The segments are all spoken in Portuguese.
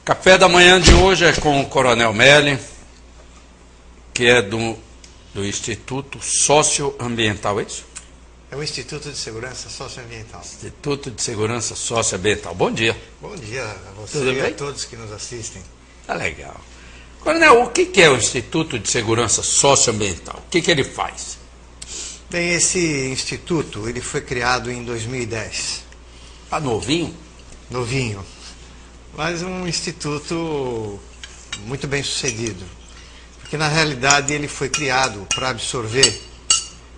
Café da manhã de hoje é com o Coronel Melli, que é do Instituto Socioambiental, é isso? É o Instituto de Segurança Socioambiental. Instituto de Segurança Socioambiental. Bom dia. Bom dia a você Tudo e bem? a todos que nos assistem. Tá legal. Coronel, o que é o Instituto de Segurança Socioambiental? O que ele faz? Bem, esse instituto ele foi criado em 2010. Tá novinho? Novinho, mas um instituto muito bem sucedido. Porque na realidade ele foi criado para absorver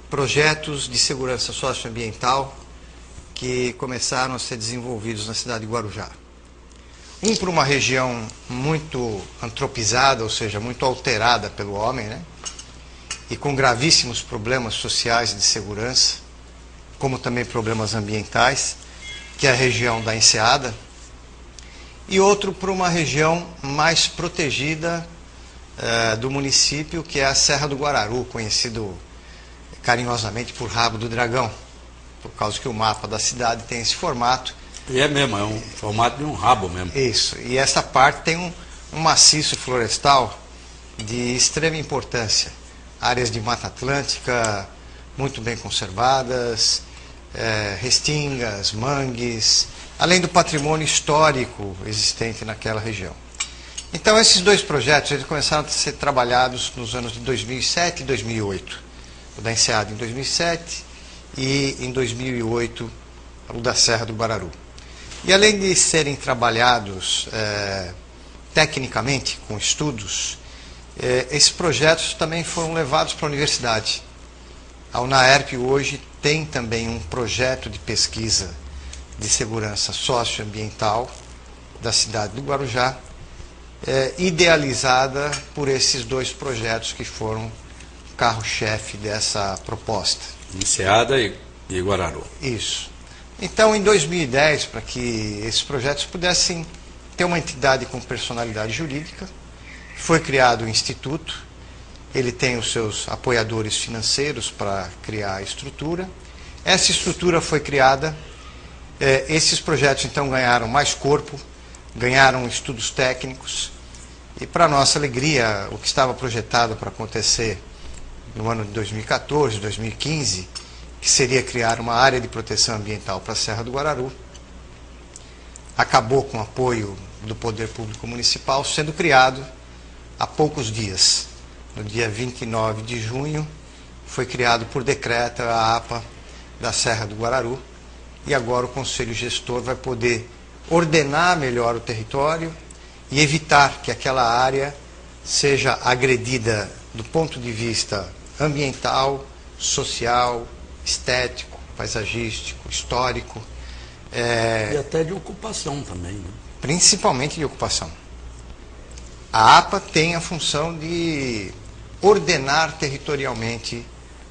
projetos de segurança socioambiental que começaram a ser desenvolvidos na cidade de Guarujá. Um para uma região muito antropizada, ou seja, muito alterada pelo homem, né? E com gravíssimos problemas sociais de segurança, como também problemas ambientais, que é a região da Enseada. E outro para uma região mais protegida do município, que é a Serra do Guararu, conhecido carinhosamente por Rabo do Dragão, por causa que o mapa da cidade tem esse formato. E é mesmo, é um formato de um rabo mesmo. Isso, e essa parte tem um maciço florestal de extrema importância. Áreas de Mata Atlântica muito bem conservadas, restingas, mangues, além do patrimônio histórico existente naquela região. Então esses dois projetos eles começaram a ser trabalhados nos anos de 2007 e 2008. O da Enseada em 2007 e em 2008 o da Serra do Guararu. E além de serem trabalhados tecnicamente com estudos, esses projetos também foram levados para a universidade. A UNAERP hoje tem também um projeto de pesquisa de segurança socioambiental da cidade do Guarujá, idealizada por esses dois projetos que foram carro-chefe dessa proposta. Enseada e Guararu. Isso. Então, em 2010, para que esses projetos pudessem ter uma entidade com personalidade jurídica, foi criado o Instituto. Ele tem os seus apoiadores financeiros para criar a estrutura. Essa estrutura foi criada, esses projetos então ganharam mais corpo, ganharam estudos técnicos, e para nossa alegria, o que estava projetado para acontecer no ano de 2014, 2015, que seria criar uma área de proteção ambiental para a Serra do Guararu, acabou com o apoio do Poder Público Municipal, sendo criado há poucos dias. No dia 29 de junho, foi criado por decreto a APA da Serra do Guararu, e agora o Conselho Gestor vai poder ordenar melhor o território e evitar que aquela área seja agredida do ponto de vista ambiental, social, estético, paisagístico, histórico. E até de ocupação também, né? Principalmente de ocupação. A APA tem a função de ordenar territorialmente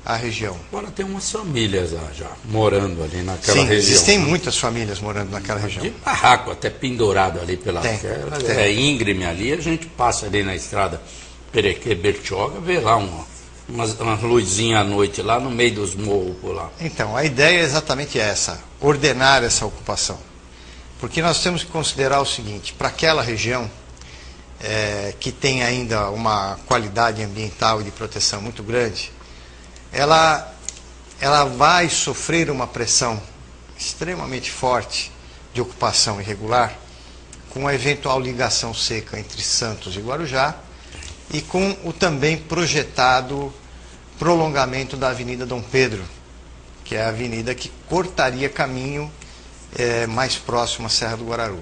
a região. Agora tem umas famílias lá já morando ali naquela Sim, região. existem né? muitas famílias morando naquela região. De barraco até pendurado ali pela Tem. É íngreme ali, a gente passa ali na estrada Perequê, Bertioga, vê lá umas luzinhas à noite lá no meio dos morros por lá. Então, a ideia é exatamente essa, ordenar essa ocupação. Porque nós temos que considerar o seguinte, para aquela região, que tem ainda uma qualidade ambiental e de proteção muito grande, ela vai sofrer uma pressão extremamente forte de ocupação irregular, com a eventual ligação seca entre Santos e Guarujá, e com o também projetado prolongamento da Avenida Dom Pedro, que é a avenida que cortaria caminho mais próximo à Serra do Guararu.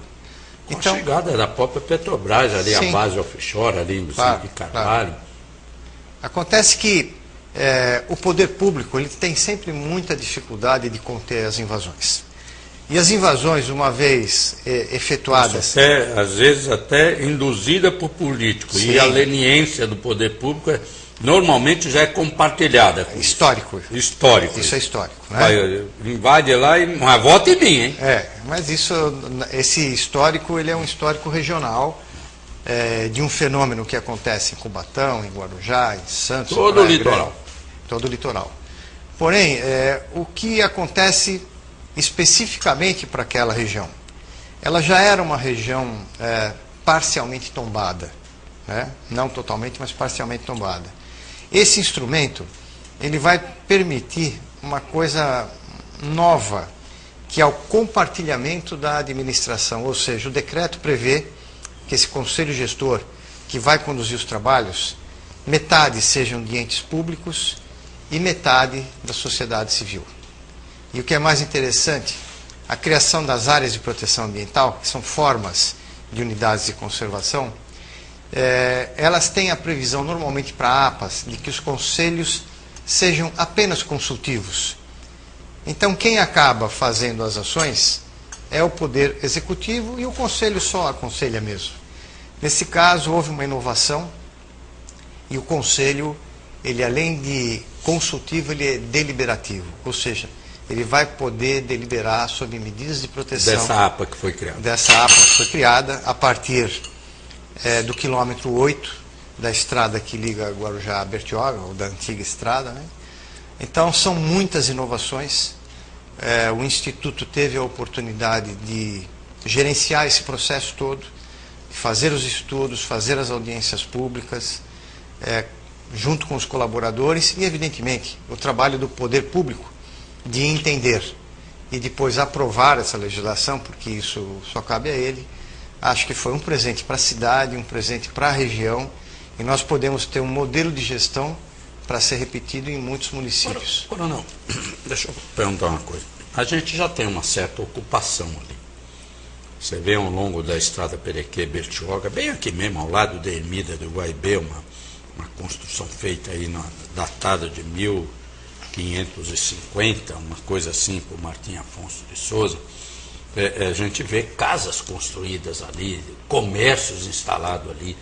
Com a chegada da própria Petrobras ali, sim, a base offshore ali no claro, centro de Carvalho. Claro. Acontece que o poder público ele tem sempre muita dificuldade de conter as invasões. E as invasões, uma vez efetuadas... Às vezes até induzida por políticos. Sim. E a leniência do poder público normalmente já é compartilhada. Histórico. Histórico. Isso é histórico. Né? Vai, invade lá e vota em mim, hein? Mas esse histórico ele é um histórico regional de um fenômeno que acontece em Cubatão, em Guarujá, em Santos... Todo o litoral. Todo o litoral. Porém, o que acontece especificamente para aquela região? Ela já era uma região parcialmente tombada, né? Não totalmente, mas parcialmente tombada. Esse instrumento ele vai permitir uma coisa nova, que é o compartilhamento da administração, ou seja, o decreto prevê que esse conselho gestor que vai conduzir os trabalhos, metade sejam de entes públicos e metade da sociedade civil. E o que é mais interessante, a criação das áreas de proteção ambiental, que são formas de unidades de conservação, elas têm a previsão normalmente para APAs de que os conselhos sejam apenas consultivos. Então quem acaba fazendo as ações é o poder executivo e o conselho só aconselha mesmo. Nesse caso houve uma inovação e o conselho, ele além de consultivo, ele é deliberativo, ou seja, ele vai poder deliberar sobre medidas de proteção. Dessa APA que foi criada. Dessa APA que foi criada a partir do quilômetro 8 da estrada que liga Guarujá a Bertioga, ou da antiga estrada, né? Então são muitas inovações. O Instituto teve a oportunidade de gerenciar esse processo todo, de fazer os estudos, fazer as audiências públicas, junto com os colaboradores e, evidentemente, o trabalho do poder público de entender e depois aprovar essa legislação, porque isso só cabe a ele. Acho que foi um presente para a cidade, um presente para a região, e nós podemos ter um modelo de gestão para ser repetido em muitos municípios. Coronel, deixa eu perguntar uma coisa. A gente já tem uma certa ocupação ali. Você vê ao longo da estrada Perequê-Bertioga, bem aqui mesmo, ao lado da ermida do Guaibê, uma construção feita aí, datada de 1550, uma coisa assim, por Martim Afonso de Souza. A gente vê casas construídas ali, comércios instalados ali.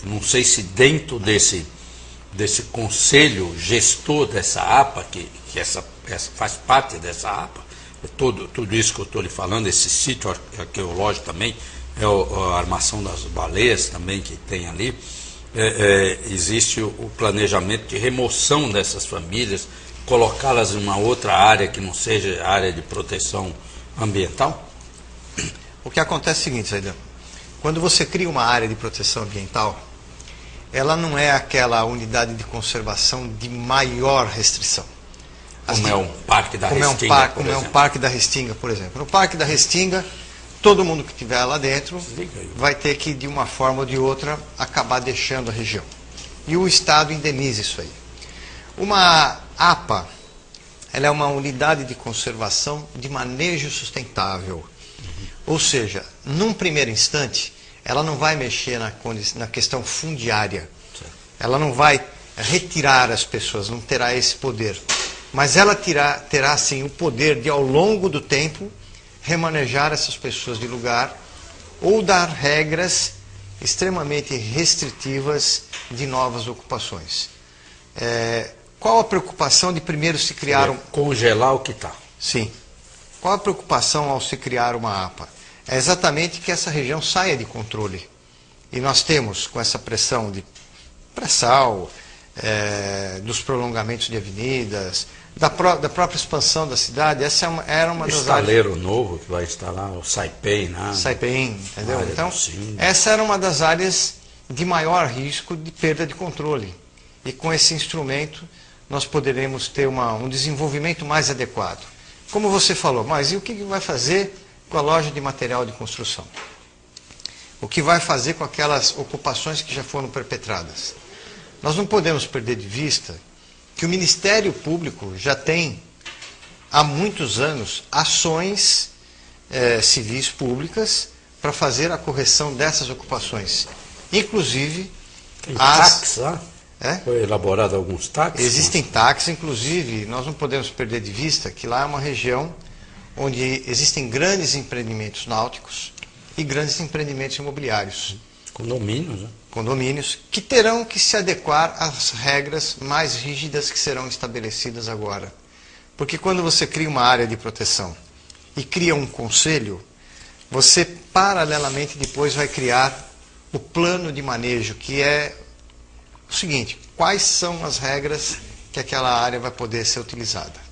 Não sei se dentro desse conselho gestor dessa APA, que essa faz parte dessa APA, tudo isso que eu estou lhe falando, esse sítio arqueológico também, a armação das baleias também que tem ali, existe o planejamento de remoção dessas famílias, colocá-las em uma outra área que não seja área de proteção ambiental? O que acontece é o seguinte, Zaidan, quando você cria uma área de proteção ambiental, ela não é aquela unidade de conservação de maior restrição. Como é um parque da Restinga, como é um parque da Restinga, por exemplo. No parque da Restinga, todo mundo que estiver lá dentro vai ter que, de uma forma ou de outra, acabar deixando a região. E o Estado indeniza isso aí. Uma APA, ela é uma unidade de conservação de manejo sustentável. Ou seja, num primeiro instante, ela não vai mexer na questão fundiária. Ela não vai retirar as pessoas, não terá esse poder. Mas ela terá sim o poder de, ao longo do tempo, remanejar essas pessoas de lugar ou dar regras extremamente restritivas de novas ocupações. Qual a preocupação de primeiro se criar congelar o que está? Sim. Qual a preocupação ao se criar uma APA? É exatamente que essa região saia de controle. E nós temos, com essa pressão de pré-sal, dos prolongamentos de avenidas, da própria expansão da cidade, essa era uma das áreas... O estaleiro novo que vai instalar, o Saipem, né? Saipem, entendeu? Então, essa era uma das áreas de maior risco de perda de controle. E com esse instrumento, nós poderemos ter um desenvolvimento mais adequado. Como você falou, mas e o que vai fazer com a loja de material de construção? O que vai fazer com aquelas ocupações que já foram perpetradas? Nós não podemos perder de vista que o Ministério Público já tem, há muitos anos, ações civis públicas para fazer a correção dessas ocupações. Inclusive, tem taxas lá? Foi elaborado alguns taxas? Existem taxas, inclusive, nós não podemos perder de vista que lá é uma região onde existem grandes empreendimentos náuticos e grandes empreendimentos imobiliários. Condomínios, né? Condomínios que terão que se adequar às regras mais rígidas que serão estabelecidas agora. Porque quando você cria uma área de proteção e cria um conselho, você paralelamente depois vai criar o plano de manejo, que é o seguinte: quais são as regras que aquela área vai poder ser utilizada.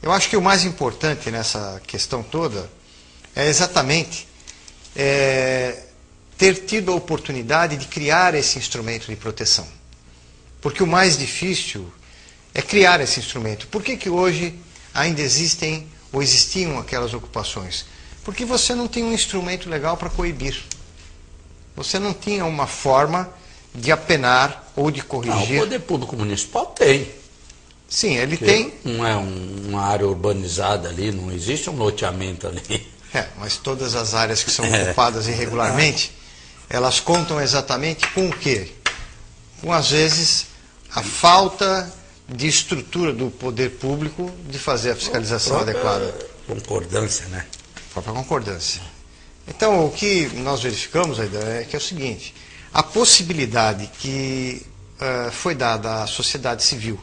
Eu acho que o mais importante nessa questão toda é exatamente ter tido a oportunidade de criar esse instrumento de proteção. Porque o mais difícil é criar esse instrumento. Por que hoje ainda existem ou existiam aquelas ocupações? Porque você não tinha um instrumento legal para coibir. Você não tinha uma forma de apenar ou de corrigir. O poder público municipal tem. Sim, ele tem. Não é uma área urbanizada ali, não existe um loteamento ali. Mas todas as áreas que são ocupadas irregularmente, elas contam exatamente com o quê? Com, às vezes, a falta de estrutura do poder público de fazer a fiscalização adequada. Concordância, né? Própria concordância. Então, o que nós verificamos, Aidan, é que é o seguinte: a possibilidade que foi dada à sociedade civil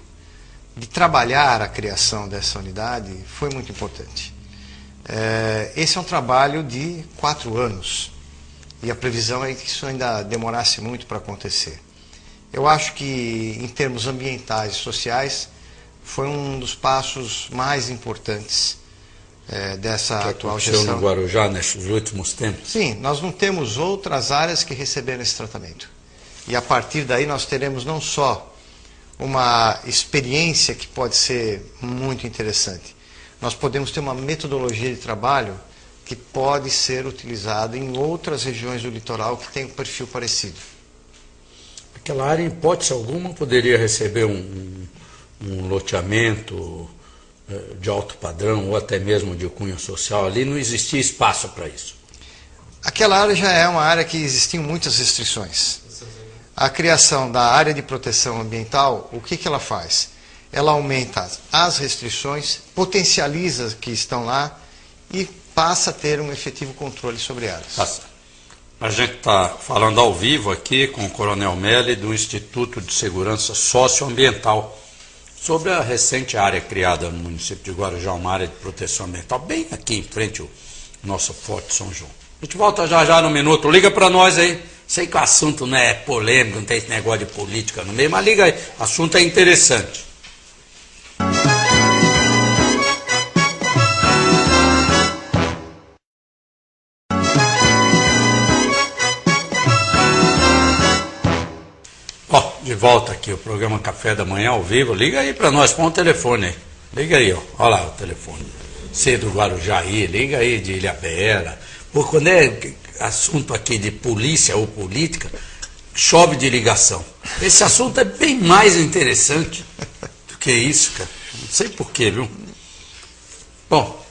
de trabalhar a criação dessa unidade foi muito importante. Esse é um trabalho de 4 anos e a previsão é que isso ainda demorasse muito para acontecer. Eu acho que, em termos ambientais e sociais, foi um dos passos mais importantes dessa atual gestão. No Guarujá, nesses últimos tempos? Sim, nós não temos outras áreas que receberam esse tratamento. E a partir daí nós teremos não só uma experiência que pode ser muito interessante, nós podemos ter uma metodologia de trabalho que pode ser utilizada em outras regiões do litoral que têm um perfil parecido. Aquela área, em hipótese alguma, poderia receber um loteamento de alto padrão ou até mesmo de cunho social ali, não existia espaço para isso? Aquela área já é uma área que existiam muitas restrições. A criação da área de proteção ambiental, o que ela faz? Ela aumenta as restrições, potencializa as que estão lá e passa a ter um efetivo controle sobre elas. Tá certo. A gente está falando ao vivo aqui com o Coronel Melli do Instituto de Segurança Socioambiental sobre a recente área criada no município de Guarujá, uma área de proteção ambiental, bem aqui em frente ao nosso Forte São João. A gente volta já no minuto. Liga para nós aí. Sei que o assunto não é polêmico, não tem esse negócio de política no meio, mas liga aí. O assunto é interessante. De volta aqui, o programa Café da Manhã ao vivo. Liga aí para nós, põe o telefone aí. Liga aí, ó. Olha lá o telefone. Você do Guarujaí, liga aí de Ilhabela. Por quando é assunto aqui de polícia ou política, chove de ligação. Esse assunto é bem mais interessante do que isso, cara. Não sei porquê, viu? Bom,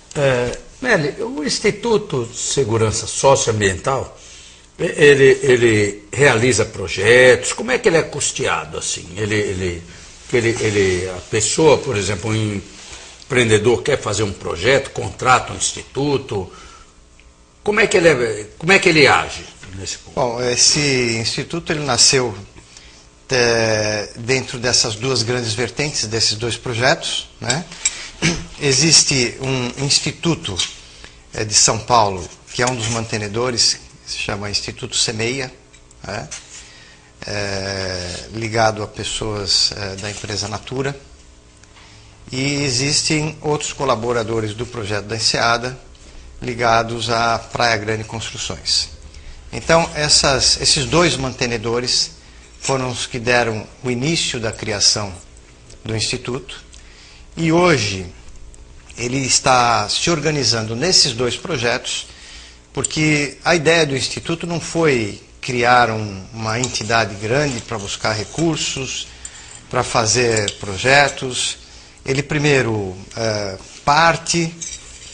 Melli, o Instituto de Segurança Socioambiental, ele realiza projetos. Como é que ele é custeado assim? A pessoa, por exemplo, um empreendedor quer fazer um projeto, contrata um instituto. Como é que ele age nesse ponto? Bom, esse instituto ele nasceu dentro dessas duas grandes vertentes, desses dois projetos, né? Existe um instituto de São Paulo, que é um dos mantenedores, se chama Instituto Semeia, né? Ligado a pessoas da empresa Natura. E existem outros colaboradores do projeto da Enseada, ligados à Praia Grande Construções. Então, esses dois mantenedores foram os que deram o início da criação do Instituto, e hoje ele está se organizando nesses dois projetos, porque a ideia do Instituto não foi criar uma entidade grande para buscar recursos, para fazer projetos. Ele primeiro parte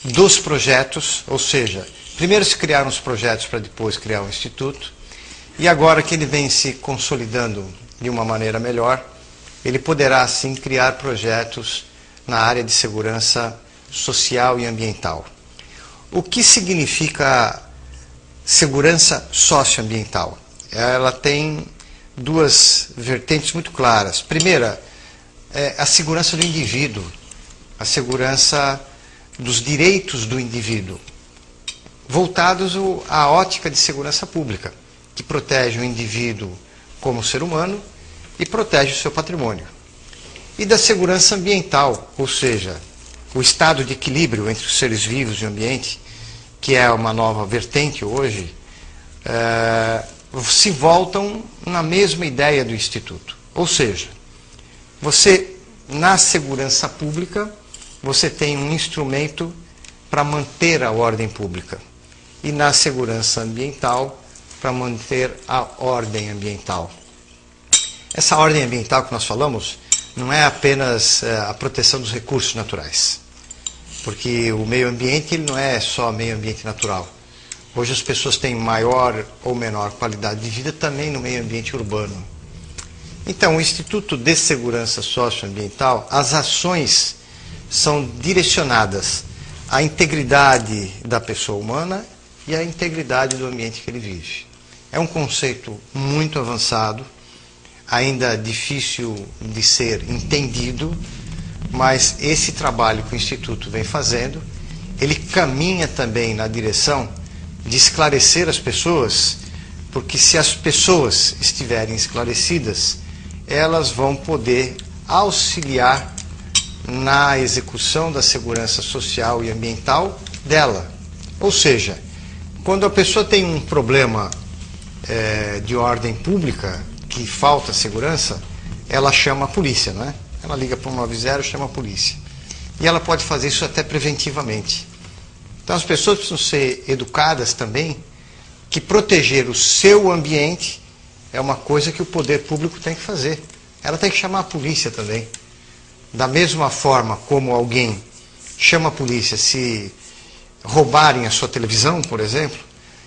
dos projetos, ou seja, primeiro se criaram os projetos para depois criar o Instituto, e agora que ele vem se consolidando de uma maneira melhor, ele poderá sim criar projetos na área de segurança social e ambiental. O que significa segurança socioambiental? Ela tem duas vertentes muito claras. Primeira, é a segurança do indivíduo, a segurança dos direitos do indivíduo, voltados à ótica de segurança pública, que protege o indivíduo como ser humano e protege o seu patrimônio. E da segurança ambiental, ou seja, o estado de equilíbrio entre os seres vivos e o ambiente, que é uma nova vertente hoje, se voltam na mesma ideia do Instituto. Ou seja, você, na segurança pública, você tem um instrumento para manter a ordem pública. E na segurança ambiental, para manter a ordem ambiental. Essa ordem ambiental que nós falamos não é apenas a proteção dos recursos naturais. Porque o meio ambiente ele não é só meio ambiente natural. Hoje as pessoas têm maior ou menor qualidade de vida também no meio ambiente urbano. Então, o Instituto de Segurança Socioambiental, as ações são direcionadas à integridade da pessoa humana e à integridade do ambiente que ele vive. É um conceito muito avançado, ainda difícil de ser entendido, mas esse trabalho que o Instituto vem fazendo, ele caminha também na direção de esclarecer as pessoas, porque se as pessoas estiverem esclarecidas, elas vão poder auxiliar na execução da segurança social e ambiental dela. Ou seja, quando a pessoa tem um problema de ordem pública, que falta segurança, ela chama a polícia, não é? Ela liga para o 190 e chama a polícia. E ela pode fazer isso até preventivamente. Então as pessoas precisam ser educadas também que proteger o seu ambiente é uma coisa que o poder público tem que fazer. Ela tem que chamar a polícia também. Da mesma forma como alguém chama a polícia se roubarem a sua televisão, por exemplo,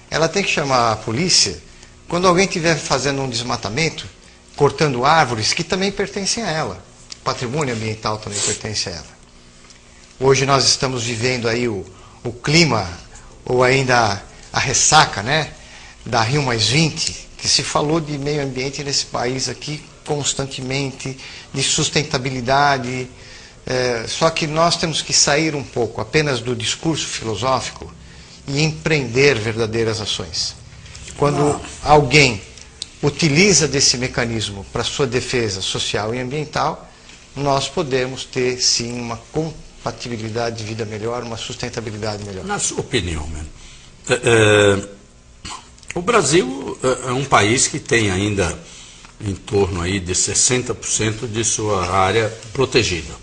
ela tem que chamar a polícia quando alguém estiver fazendo um desmatamento, cortando árvores que também pertencem a ela. O patrimônio ambiental também pertence a ela. Hoje nós estamos vivendo aí o clima, ou ainda a ressaca, né, da Rio+20, que se falou de meio ambiente nesse país aqui constantemente, de sustentabilidade, só que nós temos que sair um pouco apenas do discurso filosófico e empreender verdadeiras ações. Quando alguém utiliza desse mecanismo para sua defesa social e ambiental, nós podemos ter sim uma compatibilidade de vida melhor, uma sustentabilidade melhor. Na sua opinião, o Brasil é um país que tem ainda em torno aí de 60% de sua área protegida.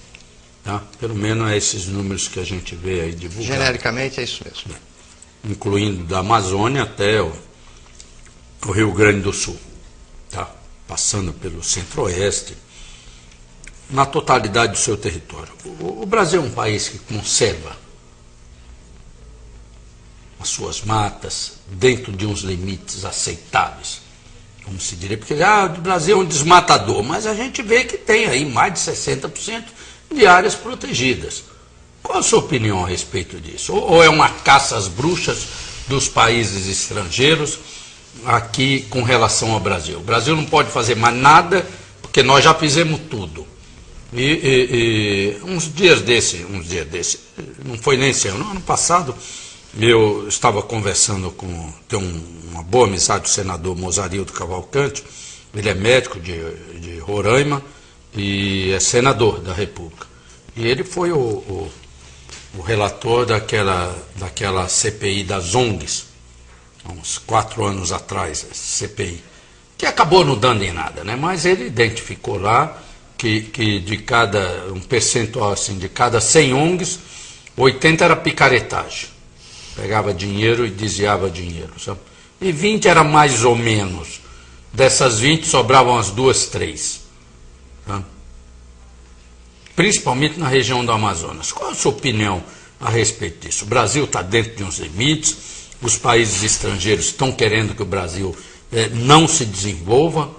Tá? Pelo menos é esses números que a gente vê aí divulgados. Genericamente é isso mesmo. Incluindo da Amazônia até o Rio Grande do Sul, tá? Passando pelo Centro-Oeste, na totalidade do seu território. O Brasil é um país que conserva as suas matas dentro de uns limites aceitáveis, como se diria, porque o Brasil é um desmatador, mas a gente vê que tem aí mais de 60% de áreas protegidas. Qual a sua opinião a respeito disso? Ou é uma caça às bruxas dos países estrangeiros aqui com relação ao Brasil? O Brasil não pode fazer mais nada, porque nós já fizemos tudo. Uns dias desse, não foi nem esse ano, ano passado, eu estava conversando tenho uma boa amizade do senador Mozarildo Cavalcante, ele é médico de Roraima e é senador da República. E ele foi o relator daquela CPI das ONGs, há uns 4 anos atrás, CPI, que acabou não dando em nada, né? Mas ele identificou lá que de cada, um percentual assim, de cada 100 ONGs, 80 era picaretagem. Pegava dinheiro e desviava dinheiro, sabe? E 20 era mais ou menos. Dessas 20 sobravam as 2, 3. Sabe? Principalmente na região do Amazonas. Qual a sua opinião a respeito disso? O Brasil está dentro de uns limites, os países estrangeiros estão querendo que o Brasil não se desenvolva.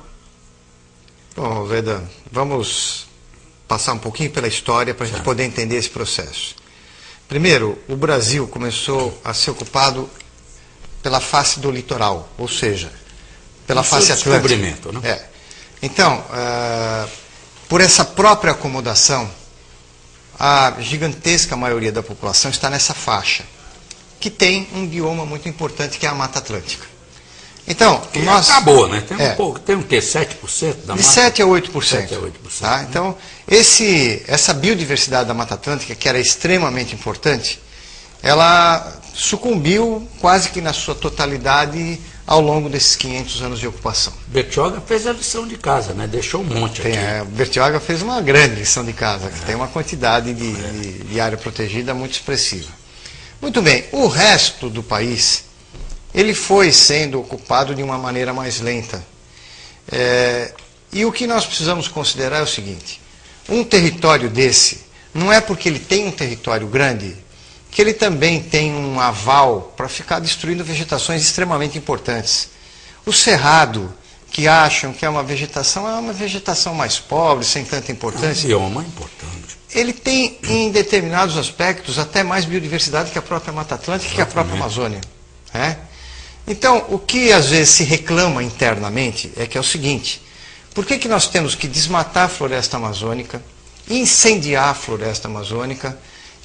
Bom, Veda, vamos passar um pouquinho pela história para a gente poder entender esse processo. Primeiro, o Brasil começou a ser ocupado pela face do litoral, ou seja, pela face atlântica. Né? Então, por essa própria acomodação, a gigantesca maioria da população está nessa faixa, que tem um bioma muito importante, que é a Mata Atlântica. Então, acabou, né? Tem um quê? 7% da mata? De 7 a 8%. 7 a 8%. Tá? Então, essa biodiversidade da Mata Atlântica, que era extremamente importante, ela sucumbiu quase que na sua totalidade ao longo desses 500 anos de ocupação. Bertioga fez a lição de casa, né? Deixou um monte aqui. Bertioga fez uma grande lição de casa, que tem uma quantidade de área protegida muito expressiva. Muito bem, o resto do país, ele foi sendo ocupado de uma maneira mais lenta. E o que nós precisamos considerar é o seguinte: um território desse, não é porque ele tem um território grande, que ele também tem um aval para ficar destruindo vegetações extremamente importantes. O cerrado, que acham que é uma vegetação mais pobre, sem tanta importância. É um bioma importante. Ele tem, em determinados aspectos, até mais biodiversidade que a própria Mata Atlântica, que a própria Amazônia. Então, o que às vezes se reclama internamente é que é o seguinte: por que nós temos que desmatar a floresta amazônica, incendiar a floresta amazônica,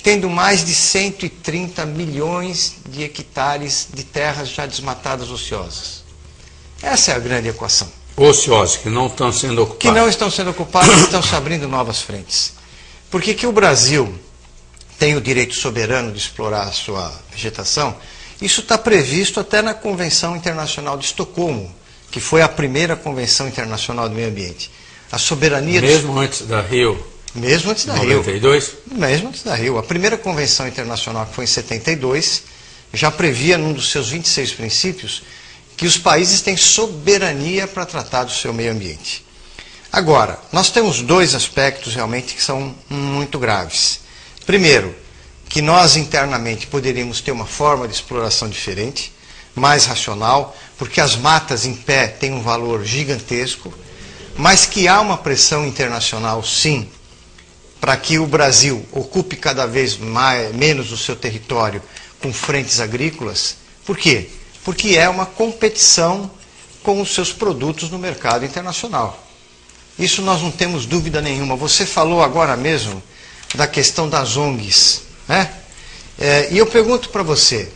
tendo mais de 130 milhões de hectares de terras já desmatadas ociosas? Essa é a grande equação. Ociosas, que não estão sendo ocupadas. Que não estão sendo ocupadas e estão se abrindo novas frentes. Por que o Brasil tem o direito soberano de explorar a sua vegetação? Isso está previsto até na Convenção Internacional de Estocolmo, que foi a primeira Convenção Internacional do Meio Ambiente. A soberania... Mesmo antes da Rio? Mesmo antes da 92? Rio. Mesmo antes da Rio. A primeira Convenção Internacional, que foi em 72, já previa, num dos seus 26 princípios, que os países têm soberania para tratar do seu meio ambiente. Agora, nós temos dois aspectos realmente que são muito graves. Primeiro, que nós internamente poderíamos ter uma forma de exploração diferente, mais racional, porque as matas em pé têm um valor gigantesco, mas que há uma pressão internacional, sim, para que o Brasil ocupe cada vez menos o seu território com frentes agrícolas. Por quê? Porque é uma competição com os seus produtos no mercado internacional. Isso nós não temos dúvida nenhuma. Você falou agora mesmo da questão das ONGs, né? E eu pergunto para você,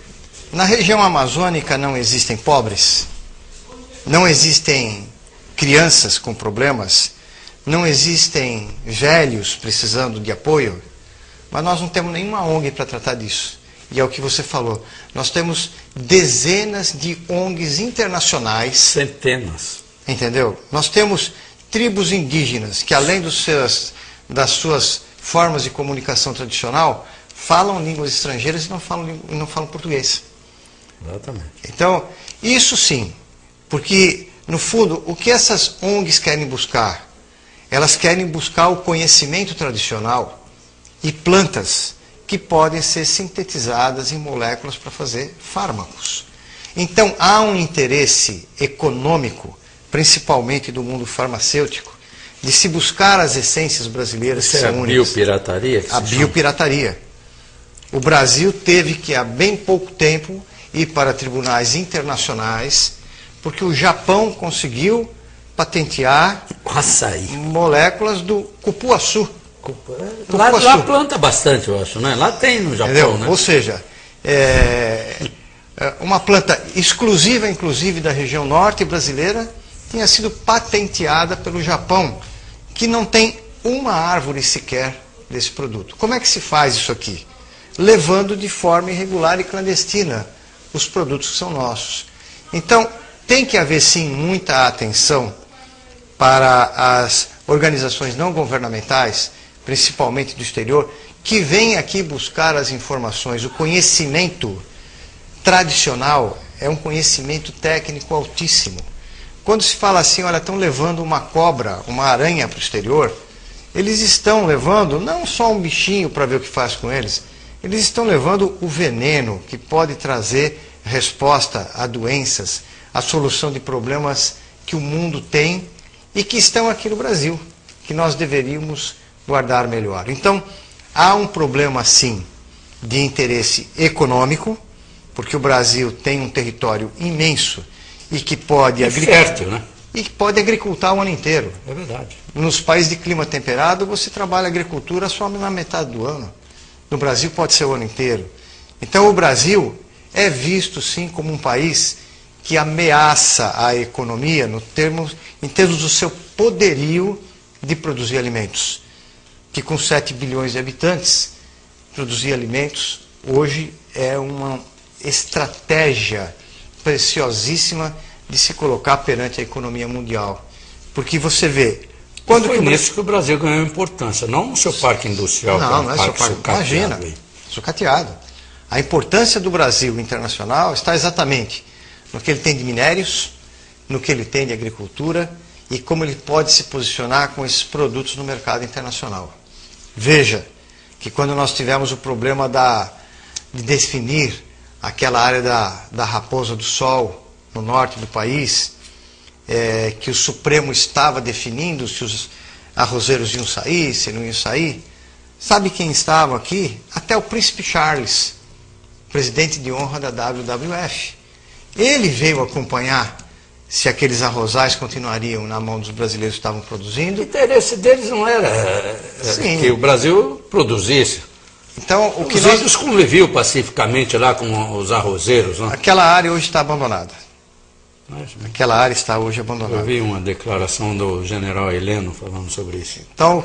na região amazônica não existem pobres? Não existem crianças com problemas? Não existem velhos precisando de apoio? Mas nós não temos nenhuma ONG para tratar disso. E é o que você falou. Nós temos dezenas de ONGs internacionais. Centenas. Entendeu? Nós temos tribos indígenas que, além das suas formas de comunicação tradicional, falam línguas estrangeiras e não falam português. Exatamente. Então, isso sim, porque, no fundo, o que essas ONGs querem buscar? Elas querem buscar o conhecimento tradicional e plantas que podem ser sintetizadas em moléculas para fazer fármacos. Então, há um interesse econômico, principalmente do mundo farmacêutico, de se buscar as essências brasileiras que são únicas. Biopirataria? A biopirataria. O Brasil teve que, há bem pouco tempo, ir para tribunais internacionais, porque o Japão conseguiu patentear moléculas do cupuaçu. Lá planta bastante, eu acho, né? Lá tem no Japão, entendeu? né? Ou seja, uma planta exclusiva, inclusive, da região norte brasileira, tinha sido patenteada pelo Japão, que não tem uma árvore sequer desse produto. Como é que se faz isso aqui? Levando de forma irregular e clandestina os produtos que são nossos. Então, tem que haver sim muita atenção para as organizações não governamentais, principalmente do exterior, que vêm aqui buscar as informações. O conhecimento tradicional é um conhecimento técnico altíssimo. Quando se fala assim, olha, estão levando uma cobra, uma aranha para o exterior, eles estão levando não só um bichinho para ver o que faz com eles, eles estão levando o veneno que pode trazer resposta a doenças, a solução de problemas que o mundo tem e que estão aqui no Brasil, que nós deveríamos guardar melhor. Então, há um problema, sim, de interesse econômico, porque o Brasil tem um território imenso e que pode fértil, né? E que pode agricultar o ano inteiro. É verdade. Nos países de clima temperado, você trabalha a agricultura só na metade do ano. No Brasil pode ser o ano inteiro. Então o Brasil é visto sim como um país que ameaça a economia em termos do seu poderio de produzir alimentos. Que com 7 bilhões de habitantes, produzir alimentos hoje é estratégia preciosíssima de se colocar perante a economia mundial. Porque você vê... Foi nisso que o Brasil ganhou importância, não no seu parque industrial. Não é seu parque. Imagina, sucateado. A importância do Brasil internacional está exatamente no que ele tem de minérios, no que ele tem de agricultura e como ele pode se posicionar com esses produtos no mercado internacional. Veja que quando nós tivemos o problema de definir aquela área da Raposa do Sol no norte do país, que o Supremo estava definindo se os arrozeiros iam sair, se não iam sair, sabe quem estava aqui? Até o Príncipe Charles, presidente de honra da WWF. Ele veio acompanhar se aqueles arrozais continuariam na mão dos brasileiros que estavam produzindo. O interesse deles não era que o Brasil produzisse. Então, os índios conviviam pacificamente lá com os arrozeiros. Não? Aquela área hoje está abandonada. Aquela área está hoje abandonada. Eu vi uma declaração do general Heleno falando sobre isso. Então,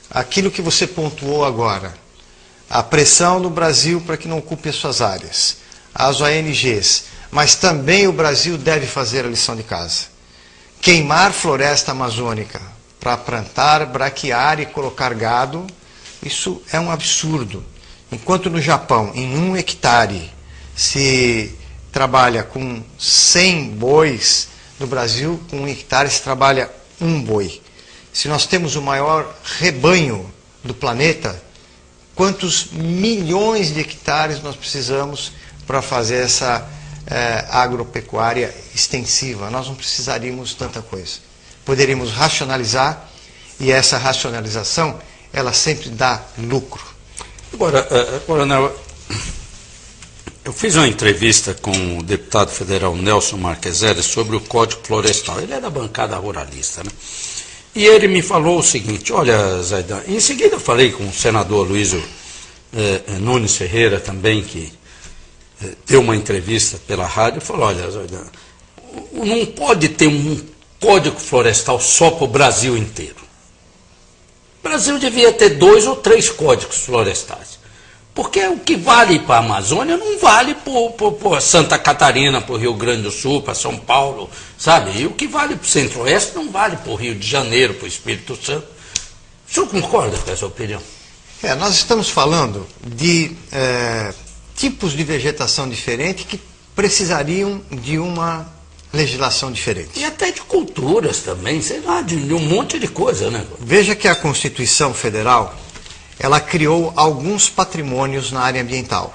aquilo que você pontuou agora, a pressão do Brasil para que não ocupe as suas áreas, as ONGs, mas também o Brasil deve fazer a lição de casa. Queimar floresta amazônica para plantar, braquear e colocar gado, isso é um absurdo. Enquanto no Japão, em 1 hectare, se trabalha com 100 bois, no Brasil, com 1 hectare, se trabalha 1 boi. Se nós temos o maior rebanho do planeta, quantos milhões de hectares nós precisamos para fazer essa agropecuária extensiva? Nós não precisaríamos tanta coisa. Poderíamos racionalizar, e essa racionalização, ela sempre dá lucro. Agora, Coronel, eu fiz uma entrevista com o deputado federal Nelson Marqueselli sobre o Código Florestal. Ele é da bancada ruralista, né? E ele me falou o seguinte: olha, Zaidan, em seguida eu falei com o senador Luísio Nunes Ferreira também, que deu uma entrevista pela rádio, e falou: olha, Zaidan, não pode ter um Código Florestal só para o Brasil inteiro. O Brasil devia ter 2 ou 3 códigos florestais. Porque o que vale para a Amazônia não vale para Santa Catarina, para o Rio Grande do Sul, para São Paulo, sabe? E o que vale para o Centro-Oeste não vale para o Rio de Janeiro, para o Espírito Santo. O senhor concorda com essa opinião? Nós estamos falando de tipos de vegetação diferente que precisariam de uma legislação diferente. E até de culturas também, sei lá, de um monte de coisa, né? Veja que a Constituição Federal, ela criou alguns patrimônios na área ambiental.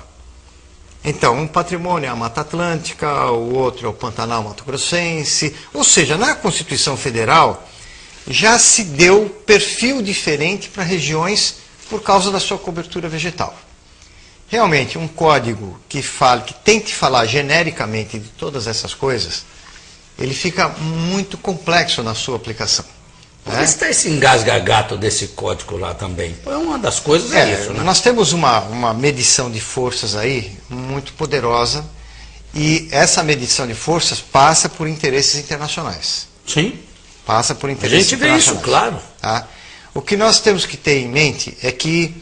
Então, um patrimônio é a Mata Atlântica, o outro é o Pantanal Mato Grossense. Ou seja, na Constituição Federal já se deu perfil diferente para regiões por causa da sua cobertura vegetal. Realmente, um código que tente falar genericamente de todas essas coisas, ele fica muito complexo na sua aplicação. Mas está esse engasga-gato desse código lá também. Uma das coisas é isso, né? Nós temos uma medição de forças aí muito poderosa, e essa medição de forças passa por interesses internacionais. Sim. Passa por interesses internacionais. A gente vê isso, claro. Tá? O que nós temos que ter em mente é que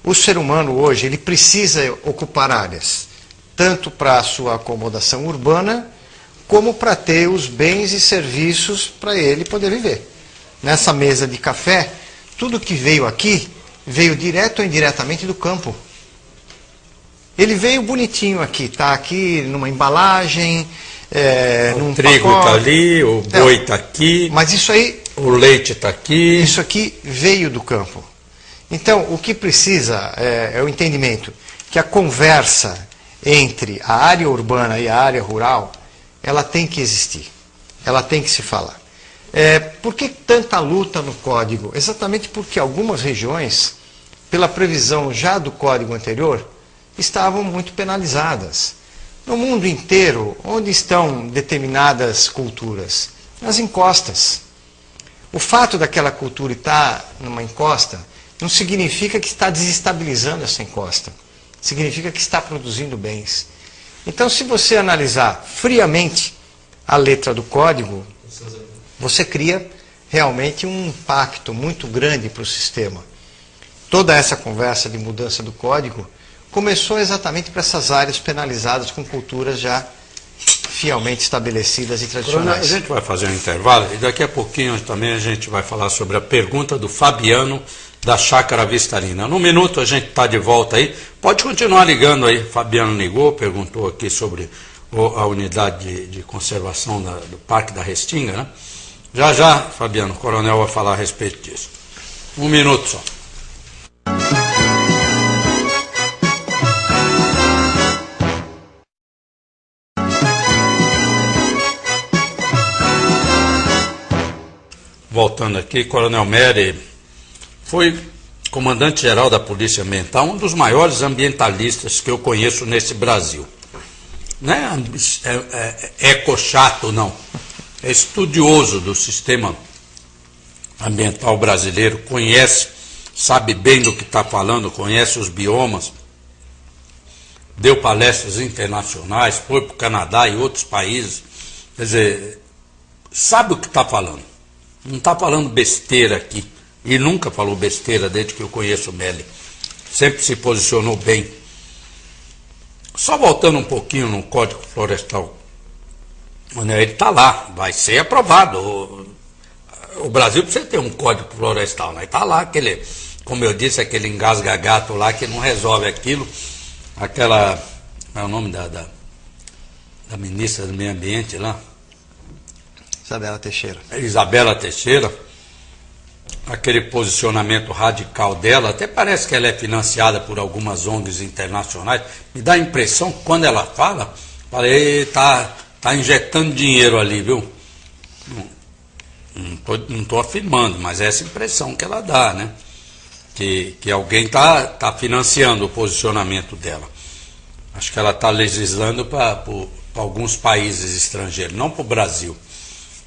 o ser humano hoje ele precisa ocupar áreas, tanto para a sua acomodação urbana, como para ter os bens e serviços para ele poder viver. Nessa mesa de café, tudo que veio aqui, veio direto ou indiretamente do campo. Ele veio bonitinho aqui, está aqui numa embalagem, num trigo está ali, o boi está aqui, mas isso aí, o leite está aqui. Isso aqui veio do campo. Então, o que precisa é o entendimento que a conversa entre a área urbana e a área rural, ela tem que existir, ela tem que se falar. Por que tanta luta no código? Exatamente porque algumas regiões, pela previsão já do código anterior, estavam muito penalizadas. No mundo inteiro, onde estão determinadas culturas? Nas encostas. O fato daquela cultura estar numa encosta não significa que está desestabilizando essa encosta. Significa que está produzindo bens. Então, se você analisar friamente a letra do código, você cria realmente um impacto muito grande para o sistema. Toda essa conversa de mudança do código começou exatamente para essas áreas penalizadas com culturas já fielmente estabelecidas e Coronel, tradicionais. a gente vai fazer um intervalo e daqui a pouquinho também a gente vai falar sobre a pergunta do Fabiano da Chácara Vistarina. Num minuto a gente está de volta aí. Pode continuar ligando aí. Fabiano ligou, perguntou aqui sobre a unidade de conservação do Parque da Restinga, né? Já já, Fabiano, o coronel vai falar a respeito disso. Um minuto só. Voltando aqui, Coronel Mery foi comandante-geral da Polícia Ambiental, um dos maiores ambientalistas que eu conheço nesse Brasil. Não é eco-chato, não. É estudioso do sistema ambiental brasileiro, conhece, sabe bem do que está falando, conhece os biomas, deu palestras internacionais, foi para o Canadá e outros países. Quer dizer, sabe o que está falando. Não está falando besteira aqui. E nunca falou besteira desde que eu conheço o Mery. Sempre se posicionou bem. Só voltando um pouquinho no Código Florestal. Ele está lá, vai ser aprovado. O Brasil precisa ter um Código Florestal. Né? Está lá, aquele, como eu disse, aquele engasga-gato lá que não resolve aquilo. Aquela, é o nome da ministra do Meio Ambiente lá? Isabela Teixeira. Isabela Teixeira, aquele posicionamento radical dela, até parece que ela é financiada por algumas ONGs internacionais, me dá a impressão que quando ela fala, tá injetando dinheiro ali, viu? Não estou afirmando, mas é essa impressão que ela dá, né? Que alguém tá financiando o posicionamento dela. Acho que ela está legislando para alguns países estrangeiros, não para o Brasil.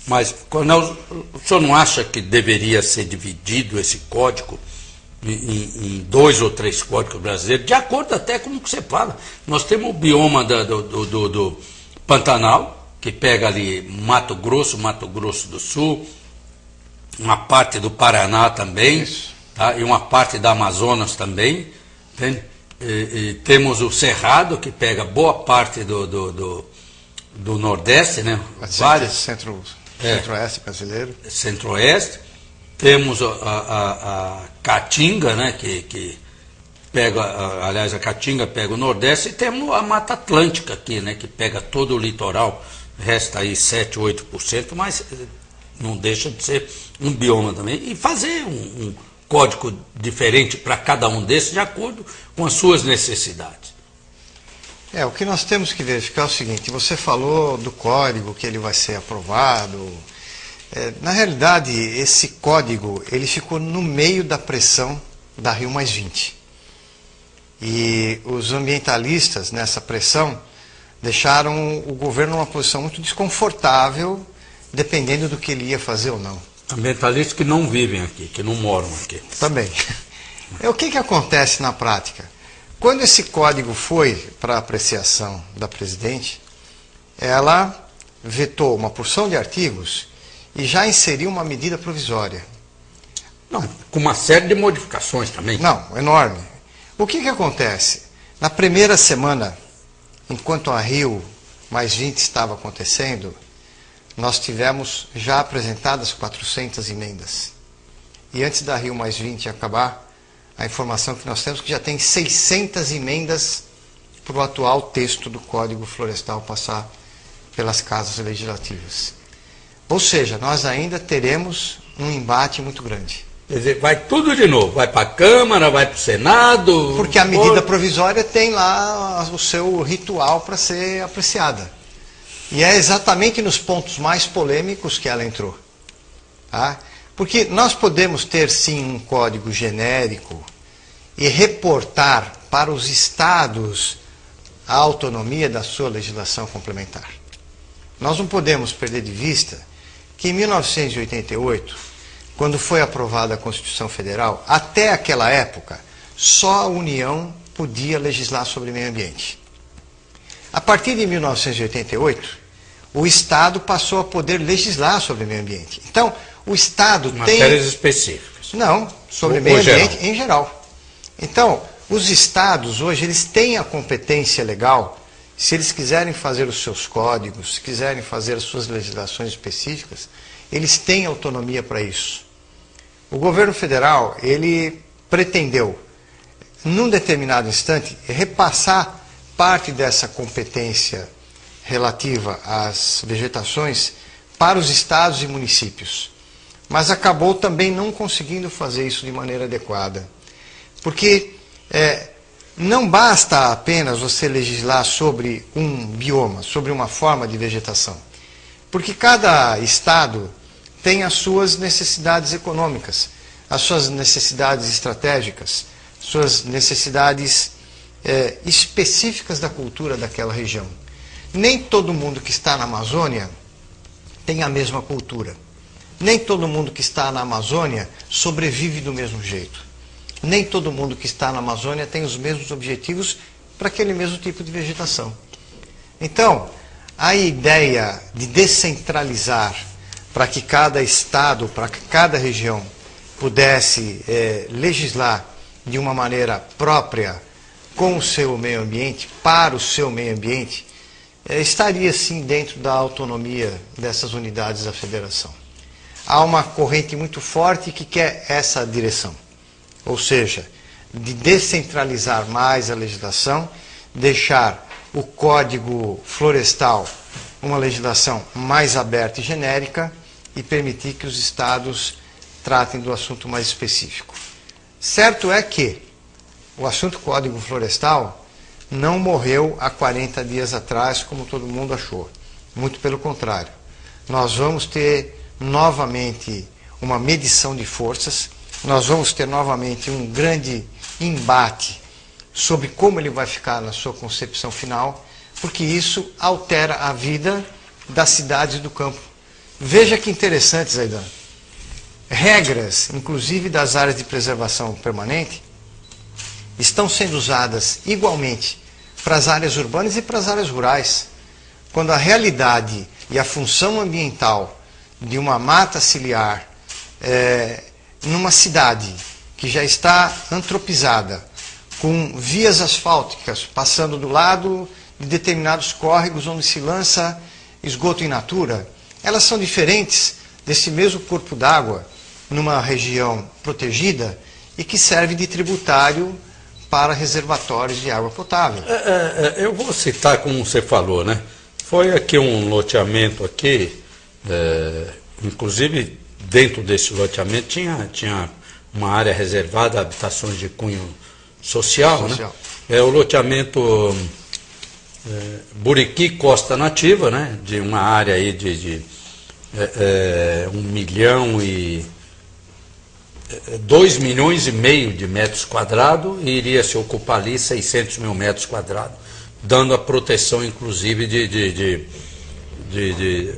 Mas, coronel, o senhor não acha que deveria ser dividido esse código em 2 ou 3 códigos brasileiros, de acordo até com o que você fala? Nós temos o bioma do Pantanal, que pega ali Mato Grosso do Sul, uma parte do Paraná também, tá? E uma parte da Amazonas também. Entende? E temos o Cerrado, que pega boa parte do Nordeste, né? Vários. Centro-Oeste brasileiro. Centro-Oeste. Temos a Caatinga, né, que pega, aliás, a Caatinga pega o Nordeste, e temos a Mata Atlântica aqui, né, que pega todo o litoral, resta aí 7, 8%, mas não deixa de ser um bioma também. E fazer um código diferente para cada um desses, de acordo com as suas necessidades. O que nós temos que verificar é o seguinte: você falou do código, que ele vai ser aprovado. Na realidade, esse código ele ficou no meio da pressão da Rio+20. E os ambientalistas, nessa pressão, deixaram o governo numa posição muito desconfortável, dependendo do que ele ia fazer ou não. Ambientalistas que não vivem aqui, que não moram aqui. Também. O que acontece na prática? Quando esse código foi para apreciação da presidente, ela vetou uma porção de artigos e já inseriu uma medida provisória. Não, com uma série de modificações também. Não, enorme. O que acontece? Na primeira semana, enquanto a Rio+20 estava acontecendo, nós tivemos já apresentadas 400 emendas. E antes da Rio+20 acabar, a informação que nós temos é que já tem 600 emendas para o atual texto do Código Florestal passar pelas casas legislativas. Ou seja, nós ainda teremos um embate muito grande. Quer dizer, vai tudo de novo, vai para a Câmara, vai para o Senado... Porque a medida provisória tem lá o seu ritual para ser apreciada. E é exatamente nos pontos mais polêmicos que ela entrou. Tá? Porque nós podemos ter, sim, um código genérico e reportar para os estados a autonomia da sua legislação complementar. Nós não podemos perder de vista que em 1988, quando foi aprovada a Constituição Federal, até aquela época, só a União podia legislar sobre meio ambiente. A partir de 1988, o Estado passou a poder legislar sobre meio ambiente. Então, o Estado tem... Matérias específicas. Não, sobre meio ambiente em geral. Então, Os estados hoje eles têm a competência legal, se eles quiserem fazer os seus códigos, se quiserem fazer as suas legislações específicas, eles têm autonomia para isso. O governo federal, ele pretendeu, num determinado instante, repassar parte dessa competência relativa às vegetações para os estados e municípios. Mas acabou também não conseguindo fazer isso de maneira adequada. Porque não basta apenas você legislar sobre um bioma, sobre uma forma de vegetação. Porque cada estado tem as suas necessidades econômicas, as suas necessidades estratégicas, suas necessidades específicas da cultura daquela região. Nem todo mundo que está na Amazônia tem a mesma cultura. Nem todo mundo que está na Amazônia sobrevive do mesmo jeito. Nem todo mundo que está na Amazônia tem os mesmos objetivos para aquele mesmo tipo de vegetação. Então, a ideia de descentralizar para que cada estado, para que cada região pudesse legislar de uma maneira própria com o seu meio ambiente, para o seu meio ambiente, estaria sim dentro da autonomia dessas unidades da federação. Há uma corrente muito forte que quer essa direção. Ou seja, de descentralizar mais a legislação, deixar o Código Florestal uma legislação mais aberta e genérica e permitir que os estados tratem do assunto mais específico. Certo é que o assunto Código Florestal não morreu há 40 dias atrás, como todo mundo achou. Muito pelo contrário. Nós vamos ter novamente uma medição de forças, nós vamos ter novamente um grande embate sobre como ele vai ficar na sua concepção final, porque isso altera a vida das cidades e do campo. Veja que interessante, Zaidan. Regras, inclusive das áreas de preservação permanente, estão sendo usadas igualmente para as áreas urbanas e para as áreas rurais, quando a realidade e a função ambiental de uma mata ciliar numa cidade que já está antropizada, com vias asfálticas passando do lado de determinados córregos onde se lança esgoto in natura, elas são diferentes desse mesmo corpo d'água numa região protegida e que serve de tributário para reservatórios de água potável. Eu vou citar como você falou, né? Foi aqui um loteamento aqui, inclusive dentro desse loteamento tinha uma área reservada a habitações de cunho social. Né? É o loteamento Buriqui Costa Nativa, né? De uma área aí de 2,5 milhões de metros quadrados e iria se ocupar ali 600 mil metros quadrados, dando a proteção inclusive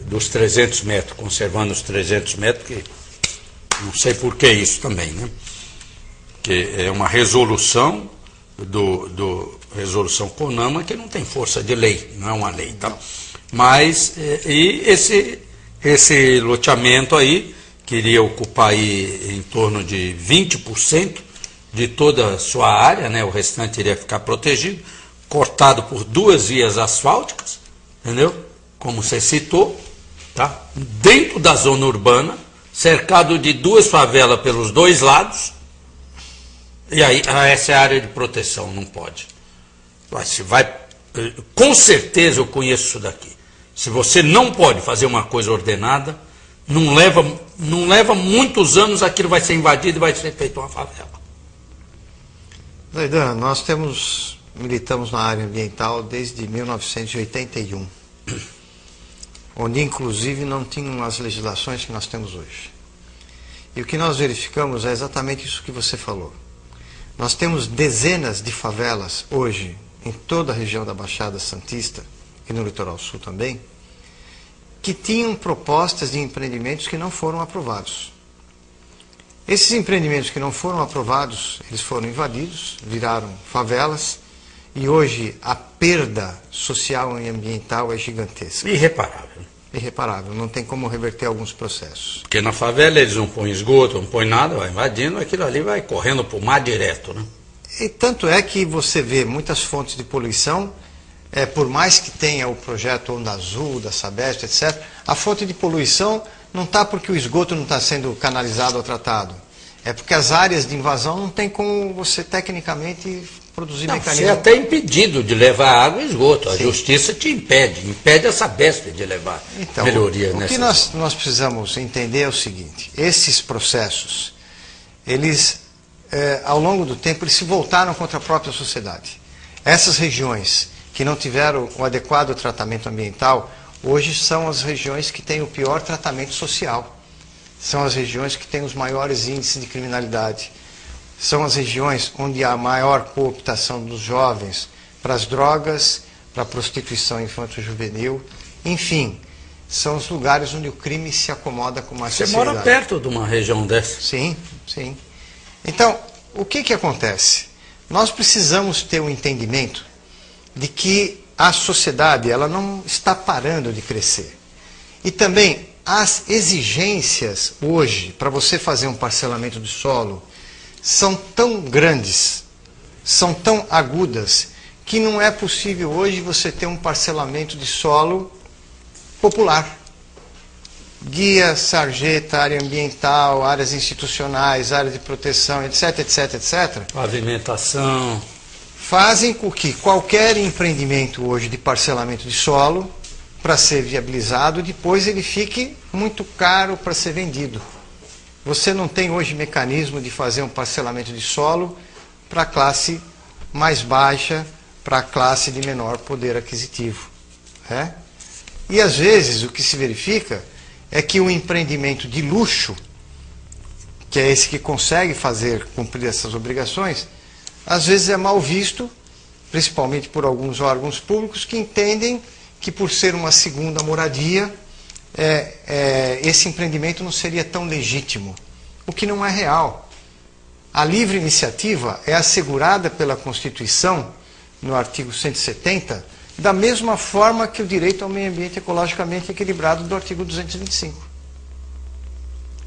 dos 300 metros, conservando os 300 metros, que não sei por que isso também, né? Que é uma resolução resolução CONAMA que não tem força de lei, não é uma lei, tá? Mas e esse loteamento aí queria ocupar aí em torno de 20% de toda a sua área, né? O restante iria ficar protegido, cortado por 2 vias asfálticas, entendeu? Como você citou, tá? Dentro da zona urbana, cercado de 2 favelas pelos 2 lados, e aí essa é a área de proteção, não pode. Com certeza eu conheço isso daqui. Se você não pode fazer uma coisa ordenada, não leva muitos anos, aquilo vai ser invadido e vai ser feito uma favela. Zaidan, nós militamos na área ambiental desde 1981, onde inclusive não tinham as legislações que nós temos hoje. E o que nós verificamos é exatamente isso que você falou. Nós temos dezenas de favelas hoje em toda a região da Baixada Santista, e no Litoral Sul também, que tinham propostas de empreendimentos que não foram aprovados. Esses empreendimentos que não foram aprovados, eles foram invadidos, viraram favelas, e hoje a perda social e ambiental é gigantesca. Irreparável. Irreparável, não tem como reverter alguns processos. Porque na favela eles não põem esgoto, não põem nada, vai invadindo, aquilo ali vai correndo para o mar direto, né? E tanto é que você vê muitas fontes de poluição, por mais que tenha o projeto Onda Azul, da Sabesp, etc., a fonte de poluição não está porque o esgoto não está sendo canalizado ou tratado. É porque as áreas de invasão não tem como você tecnicamente produzir mecanismo. Você é até impedido de levar água e esgoto. A Sim. justiça te impede a Sabesp de levar melhoria nessa. O que nós precisamos entender é o seguinte: esses processos, eles, ao longo do tempo, eles se voltaram contra a própria sociedade. Essas regiões que não tiveram o adequado tratamento ambiental, hoje são as regiões que têm o pior tratamento social. São as regiões que têm os maiores índices de criminalidade. São as regiões onde há maior cooptação dos jovens para as drogas, para a prostituição infanto-juvenil. Enfim, são os lugares onde o crime se acomoda com mais facilidade. Você mora perto de uma região dessa? Sim, sim. Então, o que acontece? Nós precisamos ter um entendimento de que a sociedade ela não está parando de crescer. E também as exigências hoje para você fazer um parcelamento do solo são tão grandes, são tão agudas, que não é possível hoje você ter um parcelamento de solo popular. Guia, sarjeta, área ambiental, áreas institucionais, área de proteção, etc, etc, etc. Pavimentação. Fazem com que qualquer empreendimento hoje de parcelamento de solo, para ser viabilizado, depois ele fique muito caro para ser vendido. Você não tem hoje mecanismo de fazer um parcelamento de solo para a classe mais baixa, para a classe de menor poder aquisitivo. Né? E às vezes o que se verifica é que o empreendimento de luxo, que é esse que consegue fazer cumprir essas obrigações, às vezes é mal visto, principalmente por alguns órgãos públicos que entendem que por ser uma segunda moradia, esse empreendimento não seria tão legítimo, o que não é real. A livre iniciativa é assegurada pela Constituição, no artigo 170, da mesma forma que o direito ao meio ambiente ecologicamente equilibrado do artigo 225.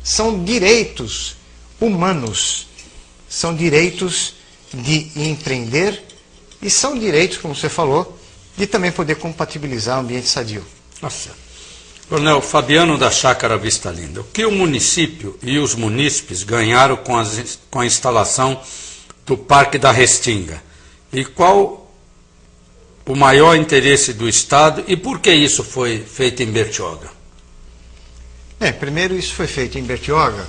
São direitos humanos, são direitos de empreender e são direitos, como você falou, de também poder compatibilizar o ambiente sadio. Nossa. Coronel Fabiano da Chácara Vista Linda, o que o município e os munícipes ganharam com a instalação do Parque da Restinga? E qual o maior interesse do Estado e por que isso foi feito em Bertioga? Primeiro isso foi feito em Bertioga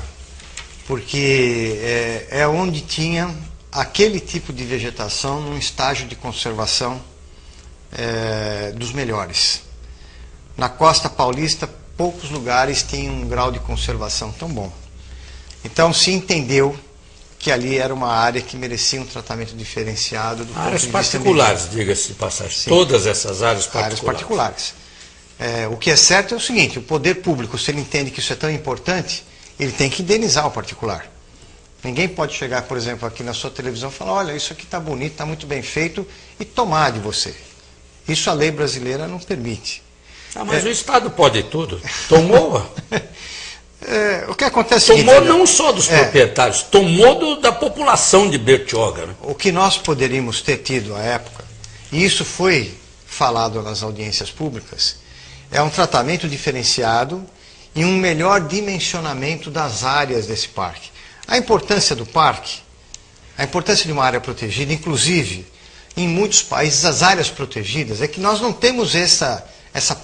porque é onde tinha aquele tipo de vegetação num estágio de conservação dos melhores. Na costa paulista, poucos lugares tinham um grau de conservação tão bom. Então se entendeu que ali era uma área que merecia um tratamento diferenciado do ponto de áreas vista particulares, diga-se de passagem. Sim. Todas essas áreas particulares. Áreas particulares. O que é certo é o seguinte: o poder público, se ele entende que isso é tão importante, ele tem que indenizar o particular. Ninguém pode chegar, por exemplo, aqui na sua televisão e falar: olha, isso aqui está bonito, está muito bem feito, e tomar de você. Isso a lei brasileira não permite. Mas o Estado pode tudo. Tomou. O que acontece é o seguinte, não só dos proprietários, tomou da população de Bertioga. Né? O que nós poderíamos ter tido à época, e isso foi falado nas audiências públicas, é um tratamento diferenciado e um melhor dimensionamento das áreas desse parque. A importância do parque, a importância de uma área protegida, inclusive, em muitos países, as áreas protegidas, é que nós não temos essa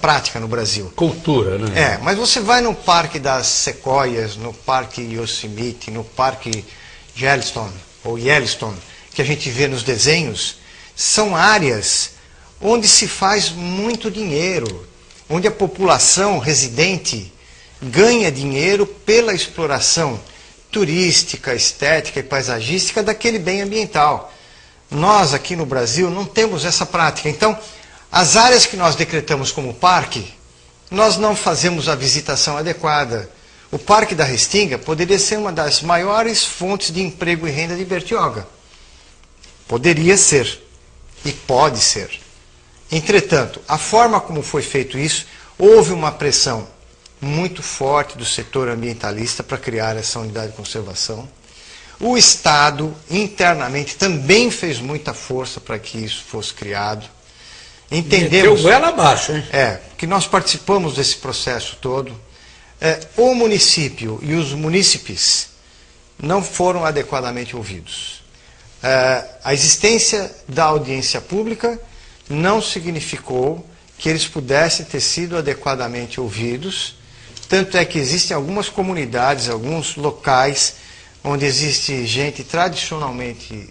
prática no Brasil. Cultura, né? Mas você vai no Parque das Sequoias, no Parque Yosemite, no Parque Yellowstone, que a gente vê nos desenhos, são áreas onde se faz muito dinheiro, onde a população residente ganha dinheiro pela exploração turística, estética e paisagística daquele bem ambiental. Nós aqui no Brasil não temos essa prática. Então, as áreas que nós decretamos como parque, nós não fazemos a visitação adequada. O Parque da Restinga poderia ser uma das maiores fontes de emprego e renda de Bertioga. Poderia ser. E pode ser. Entretanto, a forma como foi feito isso, houve uma pressão muito forte do setor ambientalista para criar essa unidade de conservação. O Estado, internamente, também fez muita força para que isso fosse criado. Entendemos... Meteu goela abaixo, hein? que nós participamos desse processo todo. O município e os munícipes não foram adequadamente ouvidos. A existência da audiência pública não significou que eles pudessem ter sido adequadamente ouvidos, tanto é que existem algumas comunidades, alguns locais, onde existe gente tradicionalmente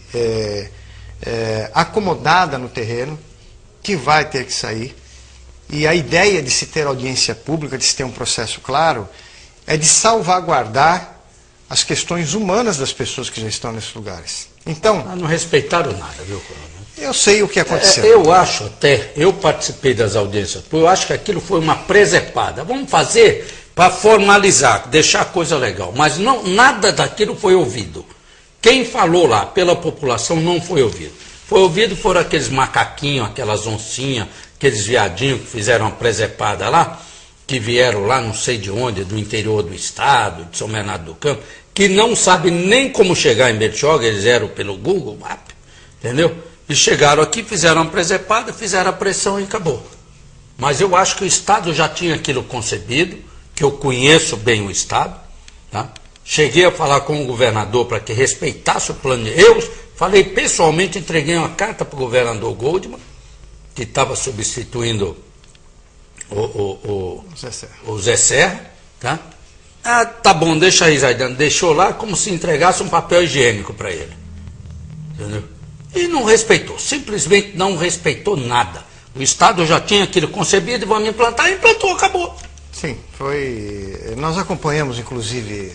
acomodada no terreno, que vai ter que sair. E a ideia de se ter audiência pública, de se ter um processo claro, é de salvaguardar as questões humanas das pessoas que já estão nesses lugares. Então, não respeitaram nada, viu, coronel? Eu sei o que aconteceu. Eu acho até, eu participei das audiências, eu acho que aquilo foi uma presepada. Vamos fazer para formalizar, deixar a coisa legal. Mas não, nada daquilo foi ouvido. Quem falou lá pela população não foi ouvido. Foi ouvido foram aqueles macaquinhos, aquelas oncinhas, aqueles viadinhos que fizeram uma presepada lá, que vieram lá não sei de onde, do interior do estado, de São Bernardo do Campo, que não sabem nem como chegar em Bertioga, eles eram pelo Google Maps, entendeu? E chegaram aqui, fizeram uma presepada, fizeram a pressão e acabou. Mas eu acho que o Estado já tinha aquilo concebido, que eu conheço bem o Estado, tá? Cheguei a falar com o governador para que respeitasse o plano de... Eu falei pessoalmente, entreguei uma carta para o governador Goldman, que estava substituindo o Zé Serra, tá? Ah, tá bom, deixa aí, Zaidan. Deixou lá como se entregasse um papel higiênico para ele. Entendeu? E não respeitou, simplesmente não respeitou nada. O Estado já tinha aquilo concebido e vamos implantar, implantou, acabou. Sim, foi... Nós acompanhamos, inclusive,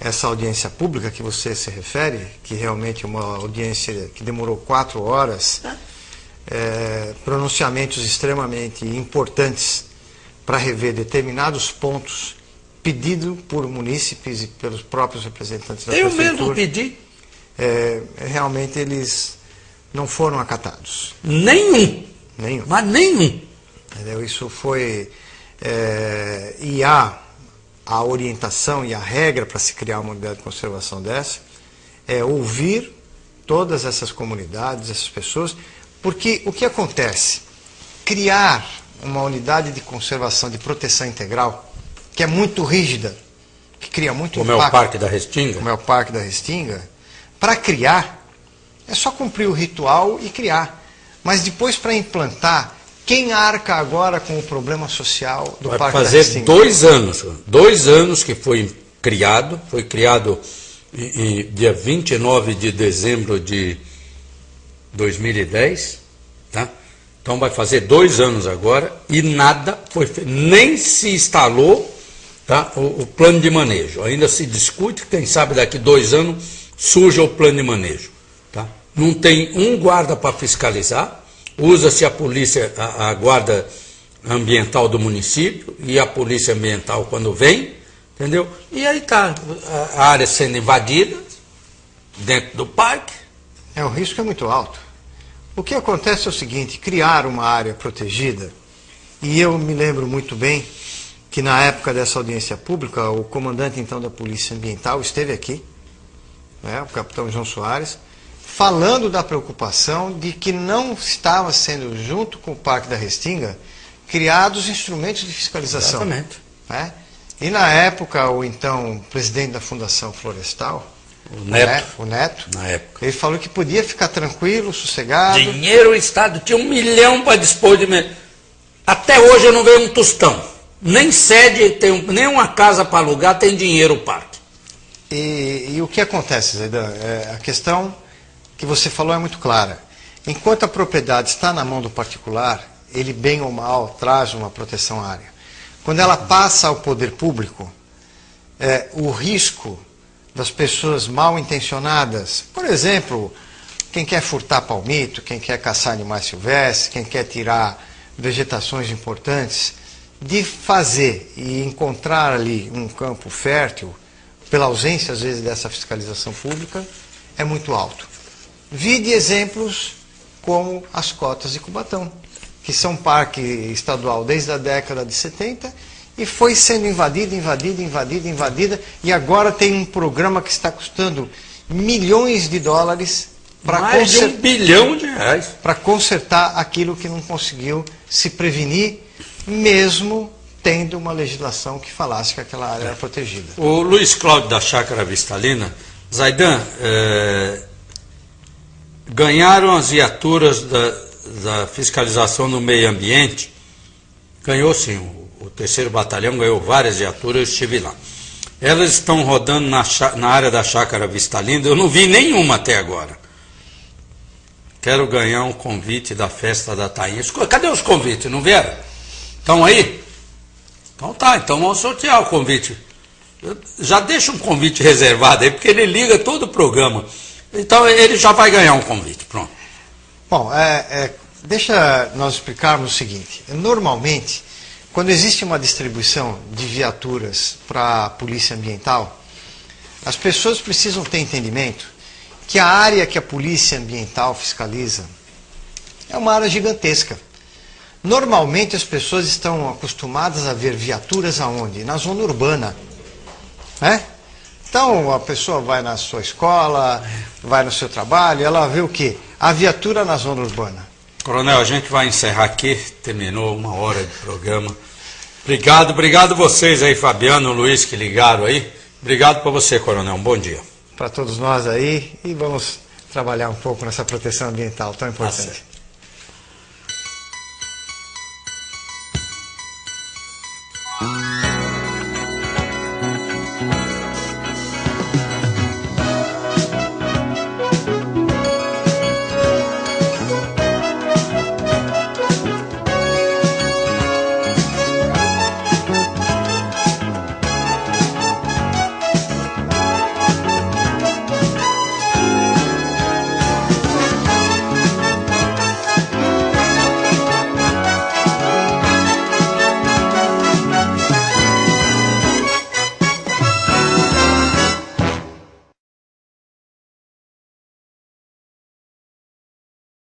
essa audiência pública que você se refere, que realmente é uma audiência que demorou 4 horas, pronunciamentos extremamente importantes para rever determinados pontos, pedido por munícipes e pelos próprios representantes da prefeitura. Eu mesmo pedi. Realmente eles não foram acatados. Nenhum. Mas nenhum. Entendeu? Isso foi... e há a orientação e a regra para se criar uma unidade de conservação dessa, é ouvir todas essas comunidades, essas pessoas, porque o que acontece? Criar uma unidade de conservação, de proteção integral, que é muito rígida, que cria muito impacto. Como é o Parque da Restinga? Como é o Parque da Restinga. Para criar, é só cumprir o ritual e criar. Mas depois, para implantar, quem arca agora com o problema social do Parque da Restinga? Vai fazer 2 anos que foi criado dia 29 de dezembro de 2010, tá? Então vai fazer 2 anos agora e nada foi feito, nem se instalou, tá, o plano de manejo. Ainda se discute, quem sabe daqui 2 anos surja o plano de manejo. Tá? Não tem um guarda para fiscalizar, usa-se a polícia, a guarda ambiental do município e a polícia ambiental quando vem, entendeu? E aí está a área sendo invadida dentro do parque. O risco é muito alto. O que acontece é o seguinte, criar uma área protegida, e eu me lembro muito bem que na época dessa audiência pública, o comandante então da Polícia Ambiental esteve aqui, o capitão João Soares, falando da preocupação de que não estava sendo, junto com o Parque da Restinga, criados instrumentos de fiscalização. Exatamente. E na época, o então presidente da Fundação Florestal, o Neto, na época, ele falou que podia ficar tranquilo, sossegado. Dinheiro, o Estado tinha 1 milhão para dispor de... Até hoje eu não vejo um tostão. Nem sede, nem uma casa para alugar, tem dinheiro o parque. E o que acontece, Zaidan? A questão que você falou é muito clara. Enquanto a propriedade está na mão do particular, ele bem ou mal traz uma proteção à área. Quando ela passa ao poder público, o risco das pessoas mal intencionadas, por exemplo, quem quer furtar palmito, quem quer caçar animais silvestres, quem quer tirar vegetações importantes, de fazer e encontrar ali um campo fértil, pela ausência às vezes dessa fiscalização pública, é muito alto. Vide exemplos como as cotas de Cubatão, que são parque estadual desde a década de 70, e foi sendo invadida, e agora tem um programa que está custando milhões de dólares para Mais de R$1 bilhão. Para consertar aquilo que não conseguiu se prevenir, mesmo tendo uma legislação que falasse que aquela área era protegida. O Luiz Cláudio da Chácara Vistalina, Zaidan, ganharam as viaturas da fiscalização do meio ambiente, ganhou sim, o 3º Batalhão ganhou várias viaturas, eu estive lá. Elas estão rodando na área da Chácara Vistalina, eu não vi nenhuma até agora. Quero ganhar um convite da festa da Tainha. Cadê os convites? Não vieram? Estão aí? Então tá, então vamos sortear o convite. Já deixa um convite reservado aí, porque ele liga todo o programa. Então ele já vai ganhar um convite, pronto. Bom, deixa nós explicarmos o seguinte. Normalmente, quando existe uma distribuição de viaturas para a polícia ambiental, as pessoas precisam ter entendimento que a área que a polícia ambiental fiscaliza é uma área gigantesca. Normalmente as pessoas estão acostumadas a ver viaturas aonde? Na zona urbana. Né? Então a pessoa vai na sua escola, vai no seu trabalho, ela vê o quê? A viatura na zona urbana. Coronel, a gente vai encerrar aqui, terminou 1 hora de programa. Obrigado vocês aí, Fabiano, Luiz, que ligaram aí. Obrigado para você, Coronel, um bom dia. Para todos nós aí, e vamos trabalhar um pouco nessa proteção ambiental tão importante.